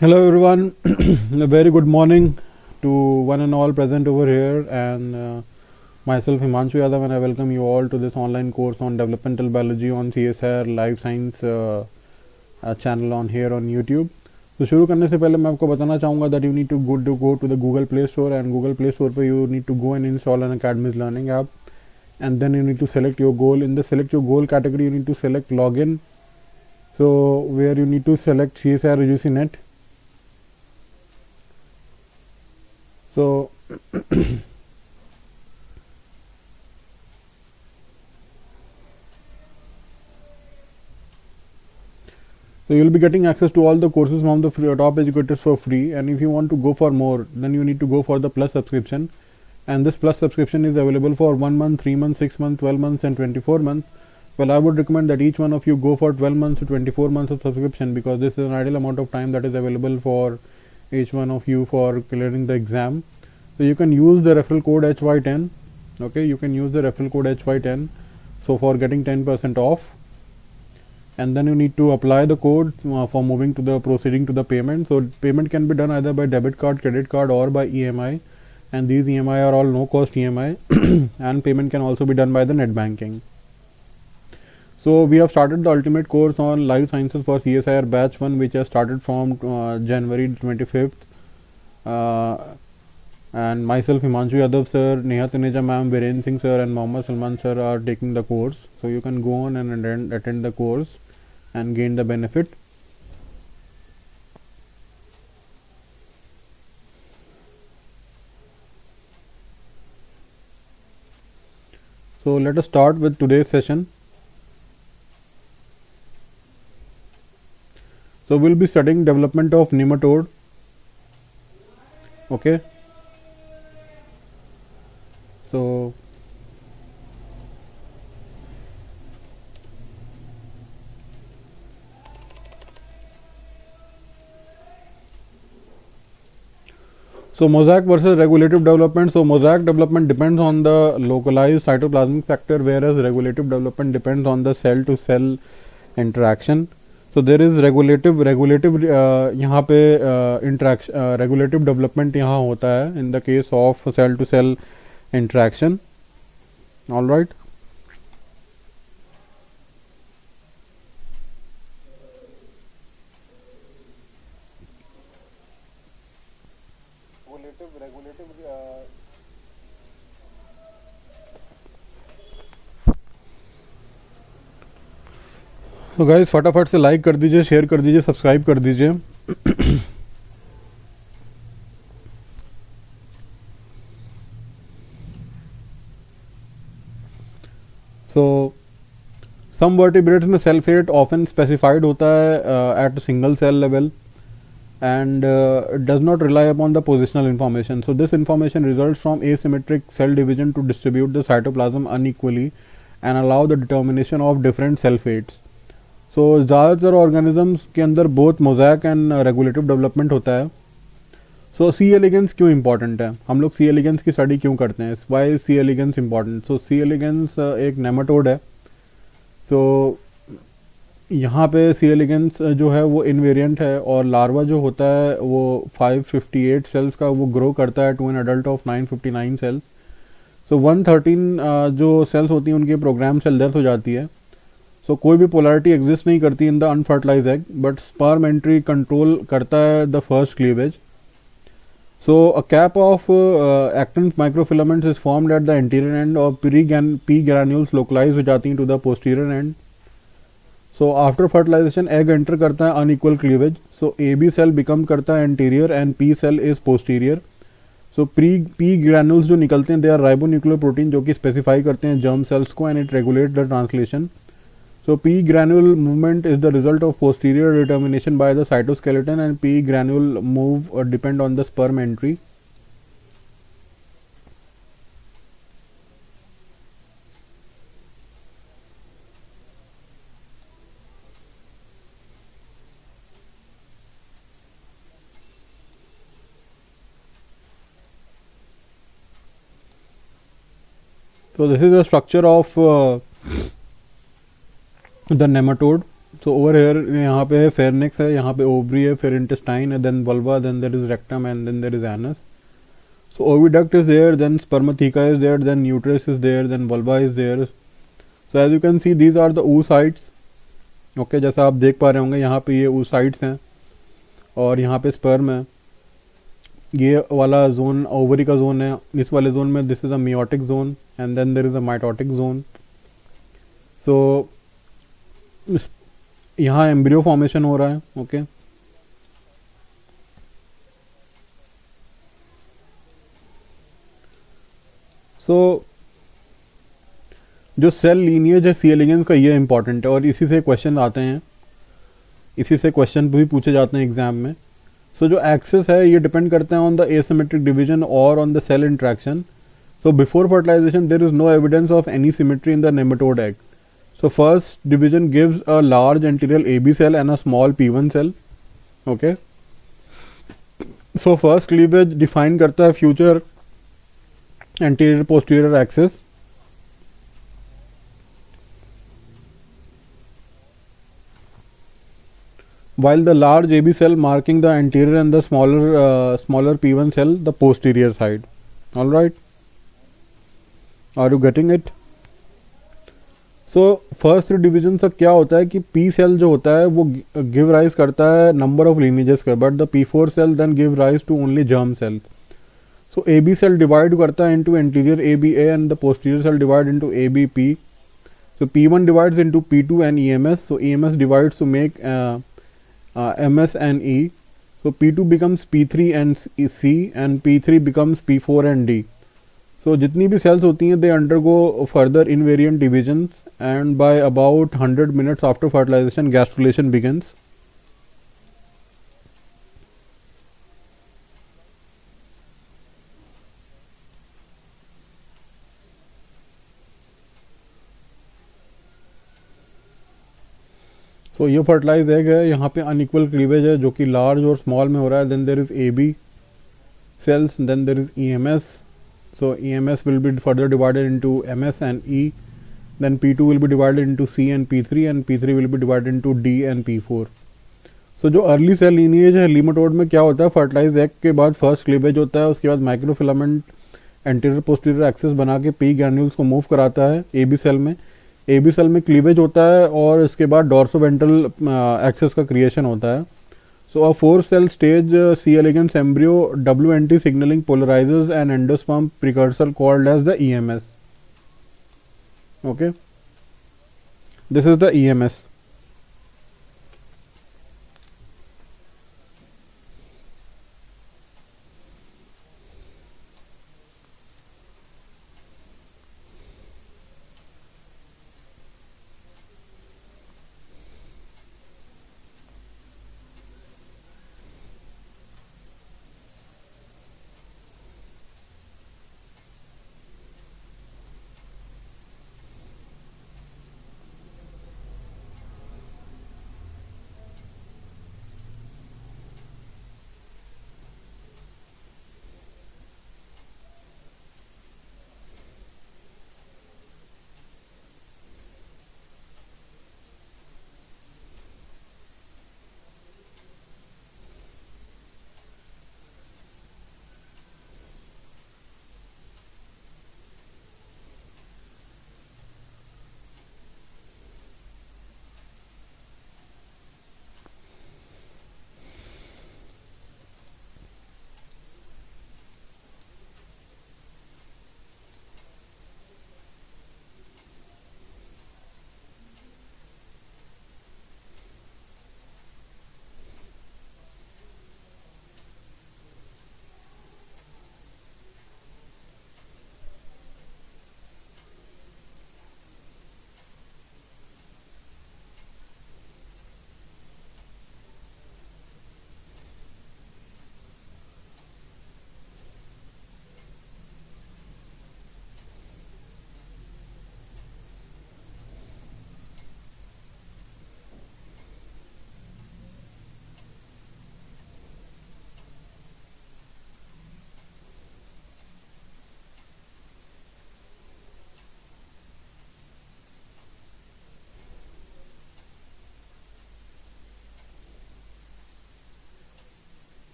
Hello everyone, a very good morning to one and all present over here, and myself Himanshu Yadav, and I welcome you all to this online course on developmental biology on CSR Life Science channel on here on YouTube. तो शुरू करने से पहले मैं आपको बताना चाहूँगा that you need to go to the Google Play Store, and Google Play Store पे you need to go and install an Academy's Learning app, and then you need to select your goal. In the select your goal category, you need to select login. So where you need to select CSR UGC Net. So So you'll be getting access to all the courses from the top educators for free, and if you want to go for more, then you need to go for the plus subscription, and this plus subscription is available for 1 month, 3 months, 6 months, 12 months and 24 months. Well, I would recommend that each one of you go for 12 months to 24 months of subscription, because this is an ideal amount of time that is available for each one of you for clearing the exam. So you can use the referral code HY10. Okay, you can use the referral code HY10 so for getting 10% off, and then you need to apply the code for moving to the proceeding to the payment. So payment can be done either by debit card, credit card, or by EMI, and these EMI are all no cost EMI and payment can also be done by the net banking. So we have started the ultimate course on life sciences for CSIR batch 1, which has started from January 25th. And myself, Himanshu Yadav sir, Neha Taneja ma'am, Viren Singh sir and Mohammad Salman sir are taking the course. So you can go on and attend the course and gain the benefit. So let us start with today's session. So we'll be studying development of nematode. Okay. So mosaic versus regulative development. So mosaic development depends on the localized cytoplasmic factor, whereas regulative development depends on the cell to cell interaction. So there is regulative यहाँ पे interaction regulative development यहाँ होता है in the case of cell to cell interaction. All right. तो guys फटाफट से like कर दीजिए, शेयर कर दीजिए, सब्सक्राइब कर दीजिए. So some vertebrates में cell fate often specified होता है at single cell level, and does not rely upon the positional information. So this information results from asymmetric cell division to distribute the cytoplasm unequally and allow the determination of different cell fates. So ज़्यादातर organisms के अंदर both mosaic and regulative development होता है. So C elegans क्यों important है, हम लोग C elegans की स्टडी क्यों करते हैं, why is C elegans important? So C elegans एक नेमाटोड है. So यहाँ पे C elegans जो है वो इनवेरिएंट है, और लार्वा जो होता है वो 558 सेल्स का वो ग्रो करता है to an adult of 959 cells. So 113 जो सेल्स होती हैं उनकी प्रोग्राम सेल डेथ हो जाती है. सो कोई भी पोलैरिटी एग्जिस्ट नहीं करती in the unfertilize egg, but sperm entry control करता है the first cleavage. So a cap of actin microfilaments is formed at the anterior end, और P granules localized हो जाती हैं to the posterior end. So after fertilization egg enter करता है unequal cleavage. So AB cell become करता है anterior and P cell is posterior. So P granules जो निकलते हैं they are ribonuclear protein जो कि specify करते हैं germ cells को, and it regulates the translation. So P granule movement is the result of posterior determination by the cytoskeleton, and P granule move depend on the sperm entry. So this is the structure of the nematode. So over here यहाँ पे है फेरनेक्स है, यहाँ पे ovary है, फिर intestine है, then vulva, then there is rectum and then there is anus. So oviduct is there, then spermatheca is there, then uterus is there, then vulva is there. So as you can see these are the oocytes. Okay, जैसा आप देख पा रहे होंगे यहाँ पे ये oocytes हैं और यहाँ पे sperm है. ये वाला जोन ओवरी का जोन है. इस वाले जोन में this is a meiotic zone and then there is a mitotic zone. So यहाँ एम्ब्रियो फॉर्मेशन हो रहा है. ओके सो जो सेल लीनिएज है सी एलिगेंस का ये इंपॉर्टेंट है और इसी से क्वेश्चन आते हैं, इसी से क्वेश्चन भी पूछे जाते हैं एग्जाम में. सो जो एक्सेस है ये डिपेंड करते हैं ऑन द एसिमेट्रिक डिवीजन और on the cell interaction. So before fertilisation there is no evidence of any symmetry in the nematode egg. So first division gives a large anterior AB cell and a small P1 cell. Okay. So first cleavage define करता है future anterior posterior axis. While the large AB cell marking the anterior and the smaller P1 cell the posterior side. All right. Are you getting it? So first division से क्या होता है कि P cell जो होता है वो give rise करता है नंबर ऑफ लिनिजेस का, but the P4 cell then give rise to only germ cell. So A B cell divide करता है into anterior ABA and the posterior cell divide into ABP. So P1 divides into P2 and EMS. So EMS divides to make MS and E. So P2 becomes P3 and C and P3 becomes P4 and D. So जितनी भी cells होती हैं they undergo further invariant divisions and by about 100 minutes after fertilization gastrulation begins. So ये fertilize egg है, यहाँ पे unequal cleavage है जो कि लार्ज और स्मॉल में हो रहा है. Then there is AB cells, then there is EMS. So EMS will be further divided into MS and E. Then P2 will be divided into C and P3 and P3 will be divided into D and P4. So जो early cell lineage है लीमाटोड में क्या होता है, fertilize egg के बाद first cleavage होता है, उसके बाद माइक्रोफिलामेंट एंटीरियर पोस्टीरियर एक्सेस बना के पी ग्रैन्यूल्स को मूव कराता है AB सेल में. AB सेल में क्लीवेज होता है और इसके बाद डॉर्सोवेंट्रल एक्सेस का क्रिएशन होता है. So a 4-cell stage C. elegans embryo WNT signaling polarizes an endosperm precursor called as the EMS. Okay, this is the EMS.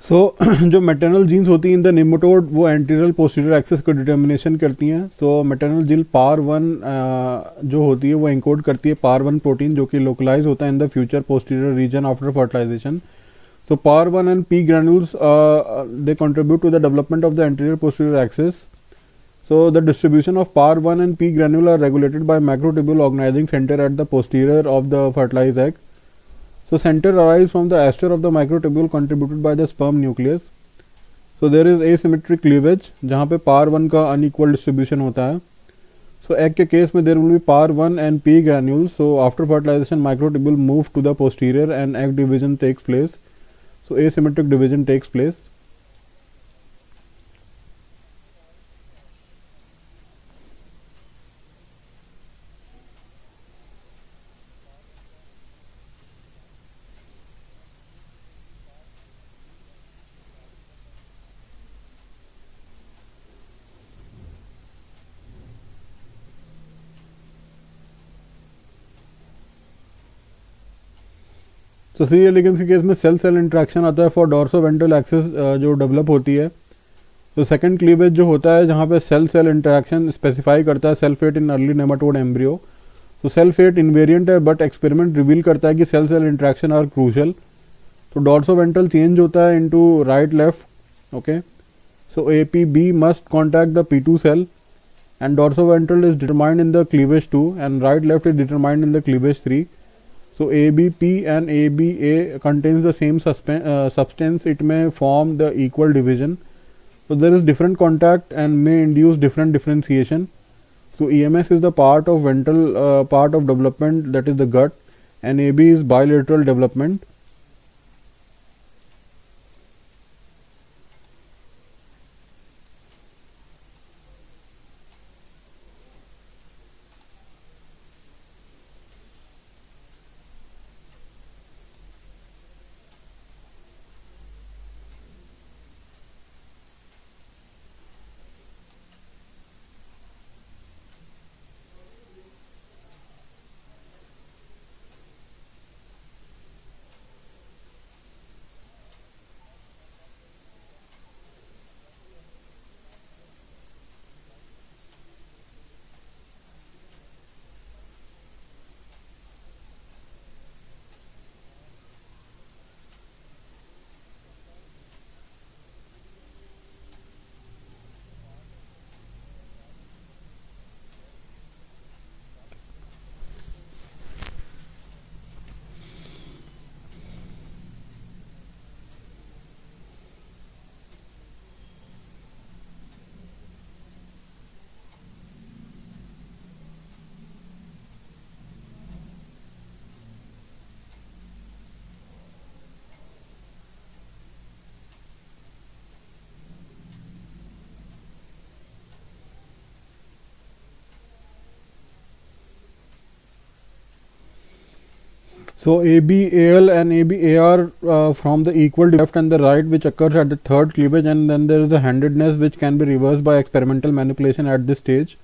सो जो मैटरनल जीन्स होती हैं इन द नेमेटोड वो एंटीरियर पोस्टीरियर एक्सेस को determination करती हैं. सो maternal gene पार one जो होती है वो एनकोड करती है पार वन प्रोटीन जो कि लोकलाइज होता है in the future posterior region after fertilization. So PAR1 and P granules they contribute to the development of the anterior posterior axis. So the distribution of PAR1 and P granule are regulated by macrotubule organizing center at the posterior of the fertilized egg. So center arises from the aster of the microtubule contributed by the sperm nucleus. So there is asymmetric cleavage जहाँ पे PAR1 का unequal distribution होता है. So egg के case में there will be PAR1 and P granules. So after fertilization microtubule move to the posterior and egg division takes place. So asymmetric division takes place. तो सी elegance के case में cell cell interaction आता है for डॉर्सोवेंट्रल axis जो develop होती है. तो second cleavage जो होता है जहाँ पे सेल सेल इंट्रैक्शन स्पेसिफाई करता है cell fate in early nematode embryo. तो सेल फेट इन्वेरिएंट है बट एक्सपेरिमेंट रिवील करता है कि cell cell interaction are crucial. तो डॉर्सोवेंट्रल चेंज होता है into right left. Okay, so APB must contact the P2 cell and dorsoventral is determined in the cleavage 2 and right left is determined in the cleavage 3. So ABP and ABA contains the same substance. It may form the equal division. So there is different contact and may induce different differentiation. So EMS is the part of ventral part of development, that is the gut, and AB is bilateral development. So ABAL and ABAR from the equal left and the right, which occurs at the third cleavage, and then there is the handedness which can be reversed by experimental manipulation at this stage.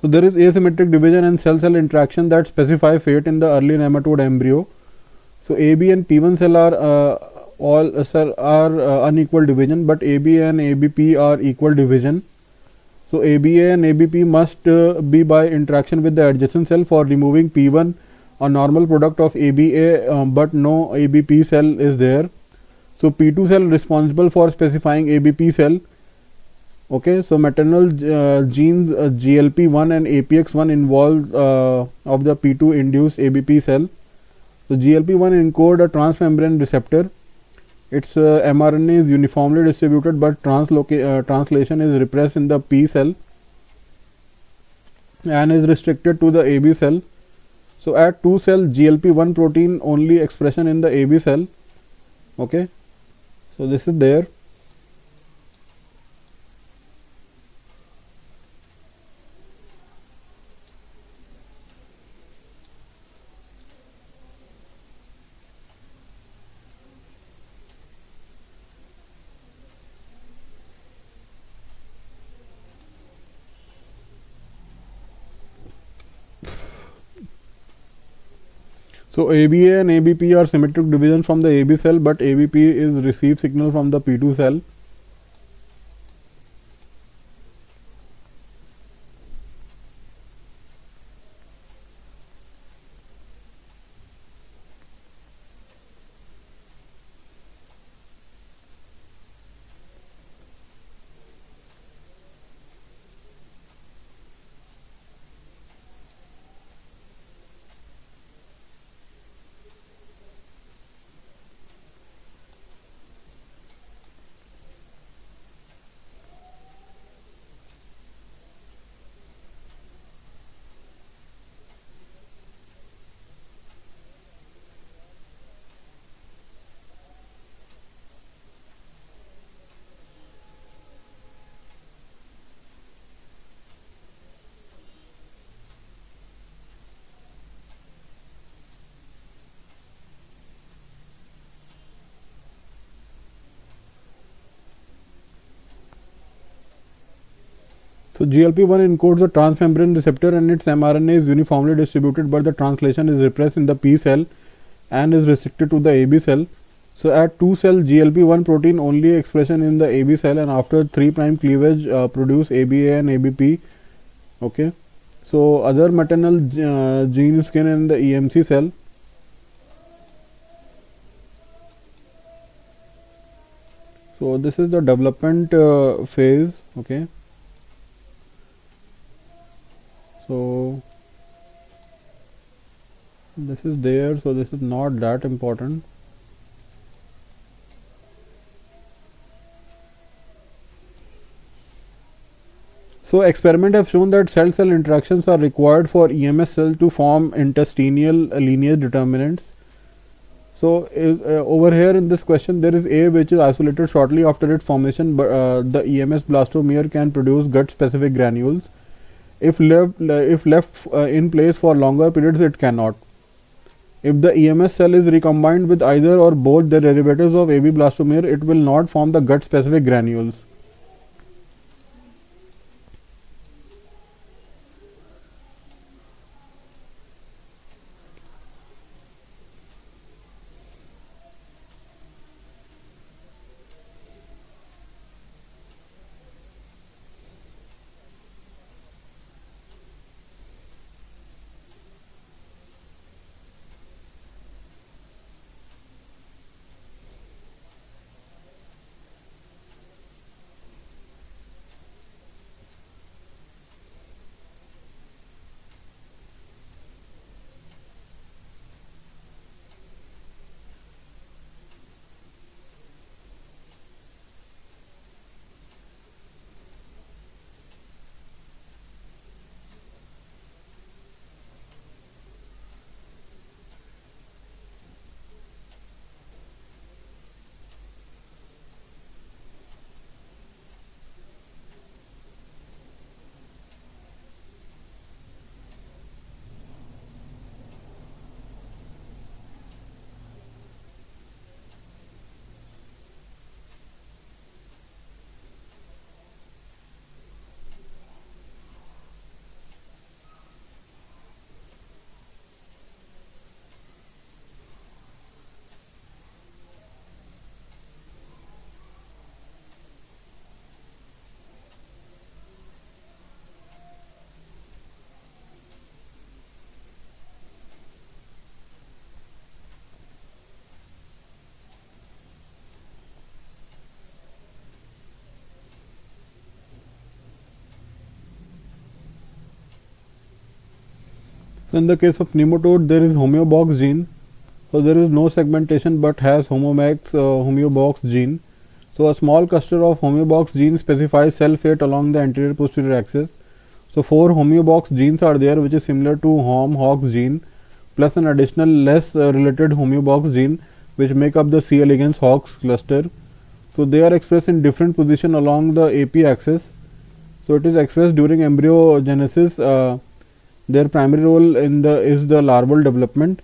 So there is asymmetric division and cell-cell interaction that specify fate in the early nematode embryo. So AB and P1 cell are unequal division, but AB and ABP are equal division. So ABA and ABP must be by interaction with the adjacent cell for removing P1, a normal product of ABA, but no ABP cell is there. So P2 cell responsible for specifying ABP cell. Okay, so maternal genes GLP1 and APX1 involved of the P2 induced ABP cell. So GLP1 encode a transmembrane receptor. Its mRNA is uniformly distributed, but translation is repressed in the P cell and is restricted to the AB cell. So at 2 cell GLP1 protein only expression in the AB cell. Okay, so this is there. So ABA and ABP are symmetric divisions from the AB cell, but ABP is received signal from the P2 cell. So GLP-1 encodes a transmembrane receptor and its mRNA is uniformly distributed, but the translation is repressed in the P cell and is restricted to the AB cell. So at 2 cell GLP-1 protein only expression in the AB cell, and after 3' cleavage produce ABA and ABP. Okay. So other maternal gene skin in the EMC cell. So this is the development phase. Okay. So this is there, so this is not that important. So experiments have shown that cell-cell interactions are required for EMS cell to form intestinal lineage determinants. So over here in this question there is A, which is isolated shortly after its formation, but the EMS blastomere can produce gut-specific granules. If left in place for longer periods, it cannot. If the EMS cell is recombined with either or both the derivatives of AB blastomere, it will not form the gut-specific granules. So in the case of nematode, there is homeobox gene. So there is no segmentation but has homeobox gene. So a small cluster of homeobox genes specifies cell fate along the anterior posterior axis. So 4 homeobox genes are there, which is similar to Hox gene, plus an additional less related homeobox gene which make up the C. elegans Hox cluster. So they are expressed in different position along the AP axis. So it is expressed during embryogenesis. Their primary role is the larval development.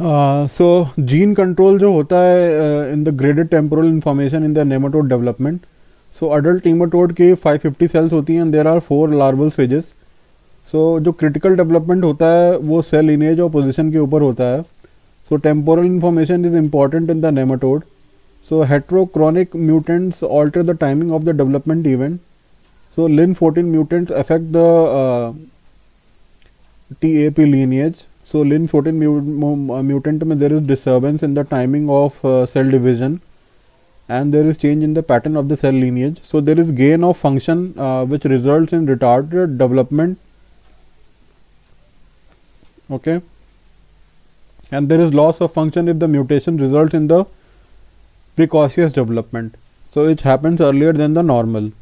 So gene control जो होता है in the graded temporal information in the nematode development. So adult nematode के 550 cells होती हैं and there are 4 larval stages. So जो critical development होता है वो सेल लिनेज और पोजीशन के ऊपर होता है. So temporal information is important in the nematode. So heterochronic mutants alter the timing of the development event. So LIN14 mutants affect the TAP lineage. So LIN14 mutant में there is disturbance in the timing of cell division and there is change in the pattern of the cell lineage. So there is gain of function which results in retarded development. Okay, and there is loss of function if the mutation results in the precocious development. So it happens earlier than the normal.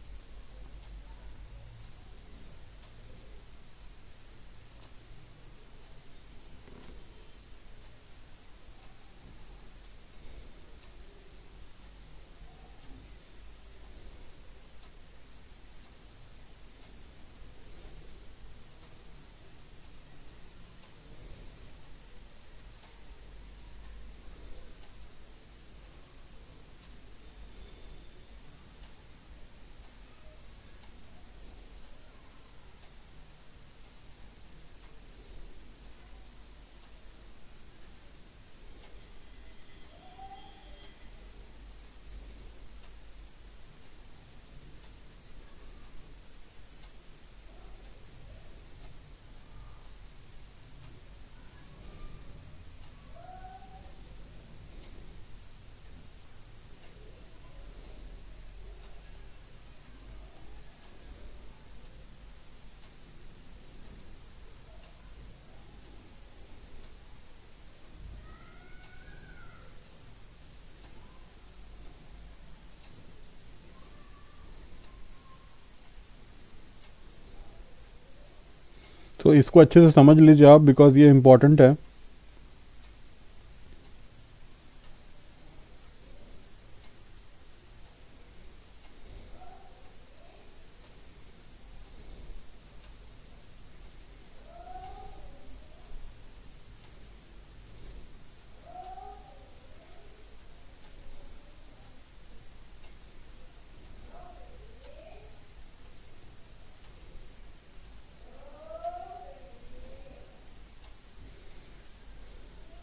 तो इसको अच्छे से समझ लीजिए आप because ये important है.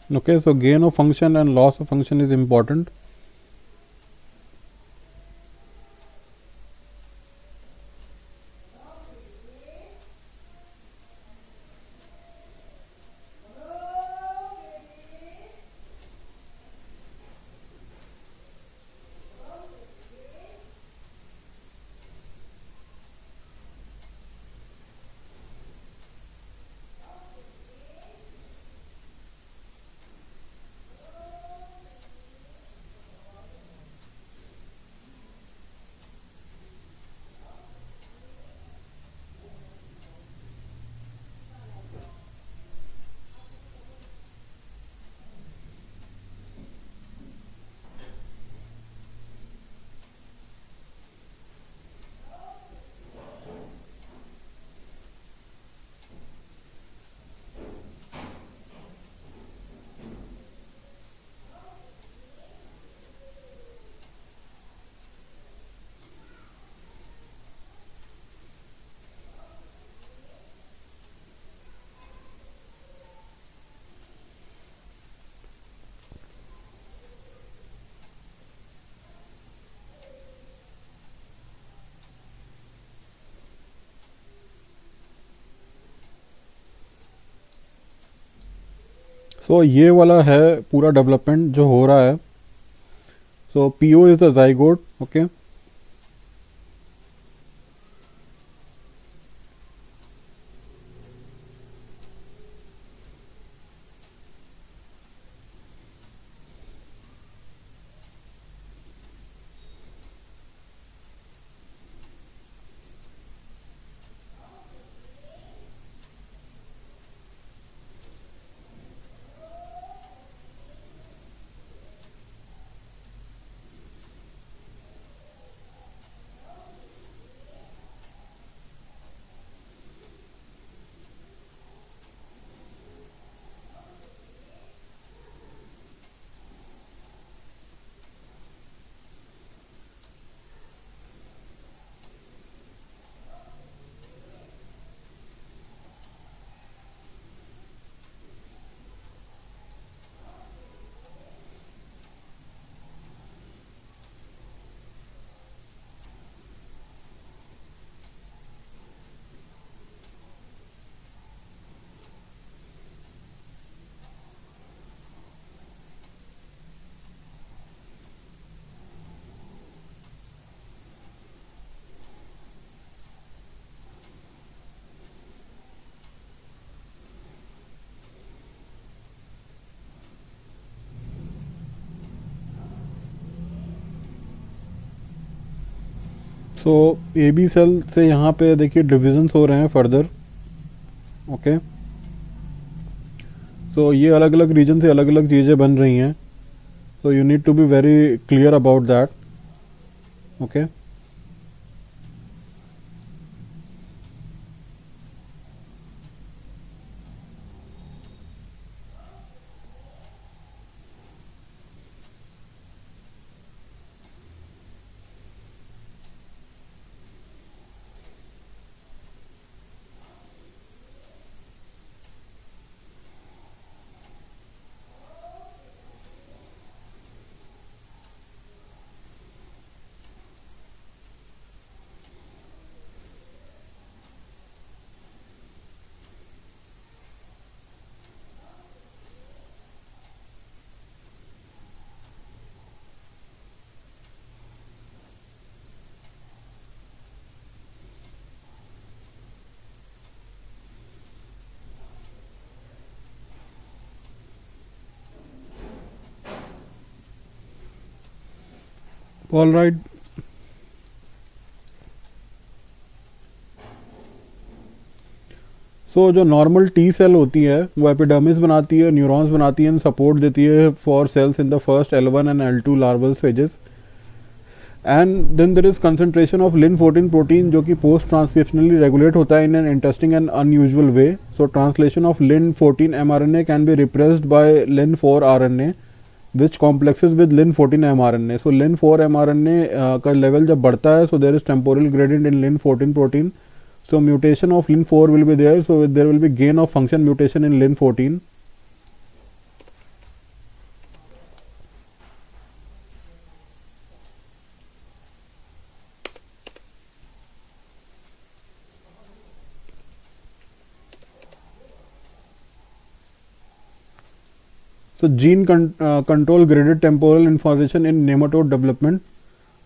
Okay, so gain of function and loss of function is important. सो ये वाला है पूरा डेवलपमेंट जो हो रहा है. So PO is the zygote. Okay, so A B cell से यहाँ पे देखिए डिविजन्स हो रहे हैं फर्दर। ओके, सो ये अलग अलग रीजन से अलग अलग चीज़ें बन रही हैं, so you need to be very clear about that. Okay, all right. सो जो नॉर्मल टी सेल होती है वो एपिडर्मिस बनाती है, न्यूरॉन्स बनाती है एंड सपोर्ट देती है for cells in the first L1 and L2 larval stages. And then there is concentration of लिन-14 प्रोटीन जो कि पोस्ट ट्रांसक्रिप्शनली रेगुलेट होता है in an interesting and unusual way. So translation of लिन-14 mRNA can be repressed by lin four RNA which complexes with lin-14 mRNA. So lin-4 mRNA का level जब बढ़ता है, so there is temporal gradient in lin-14 protein. So mutation of lin-4 will be there. So there will be gain of function mutation in lin-14. So gene control graded temporal information in nematode development.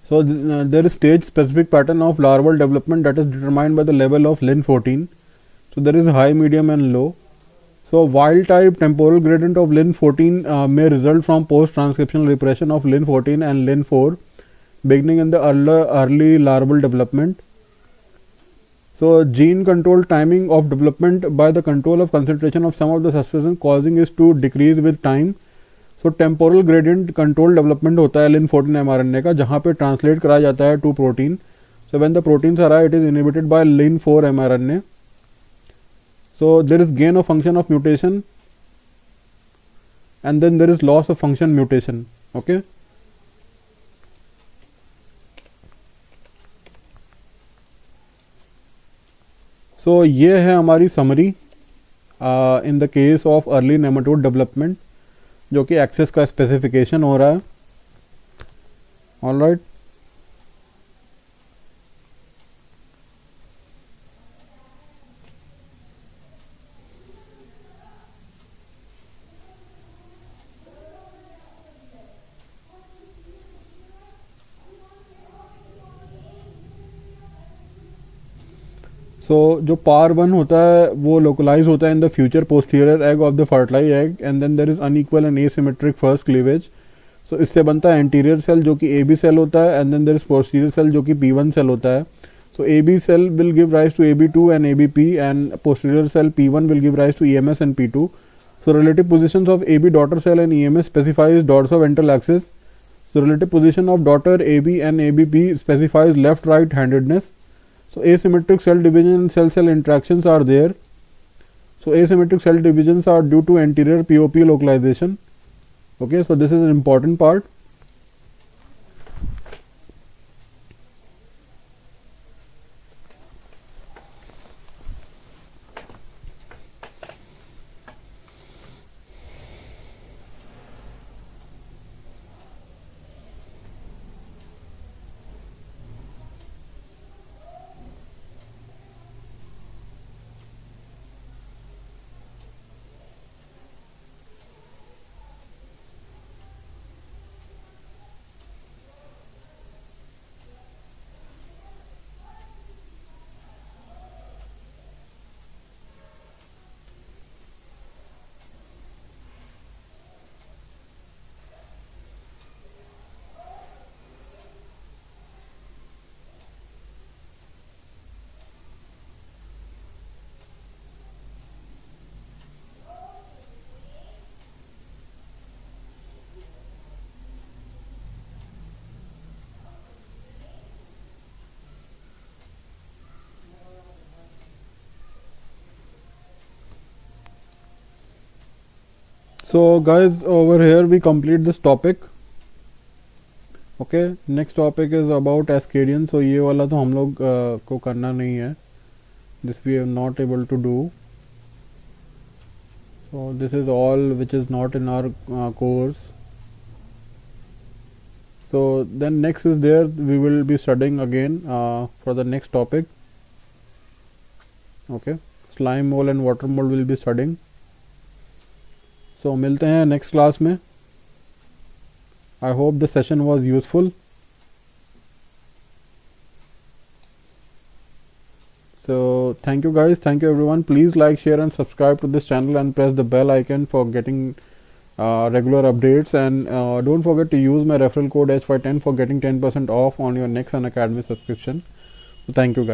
So there is stage specific pattern of larval development that is determined by the level of lin-14. So there is high, medium and low. So wild type temporal gradient of lin-14 may result from post transcriptional repression of lin-14 and lin-4 beginning in the early larval development. So gene control timing of development by the control of concentration of some of the substance causing is to decrease with time. So temporal gradient control development होता है lin-14 mRNA का, जहाँ पे translate कराया जाता है to protein. So when the proteins arrive, it is inhibited by lin-4 mRNA. So there is gain of function of mutation and then there is loss of function mutation. Okay. So ये है हमारी summary in the case of early nematode development जो कि access का specification हो रहा है। Alright, सो जो पार 1 होता है वो लोकलाइज होता है in the future posterior egg of the fertilise egg and then there is unequal and asymmetric first cleavage. So इससे बनता है एंटीरियर सेल जो कि ए बी सेल होता है and then there is posterior cell जो कि P1 सेल होता है। So AB cell will give rise to AB2 and ABP and posterior cell P1 will give rise to EMS and P2. So relative positions of AB daughter cell and EMS specifies dorsoventral axis. So relative position of daughter AB and ABP specifies left-right handedness. So asymmetric cell division and cell-cell interactions are there. So asymmetric cell divisions are due to anterior POP localization. Okay, so this is an important part. So guys, over here we complete this topic. Okay, next topic is about Ascadian. So ये वाला तो हम लोग को करना नहीं है. This we are not able to do. So this is all which is not in our course. So then next is there, we will be studying again for the next topic. Okay, slime mold and water mold will be studying. So मिलते हैं next class में. I hope the session was useful. So thank you guys, thank you everyone. Please like, share and subscribe to this channel and press the bell icon for getting regular updates, and don't forget to use my referral code HY10 for getting 10% off on your next Unacademy subscription. So thank you guys.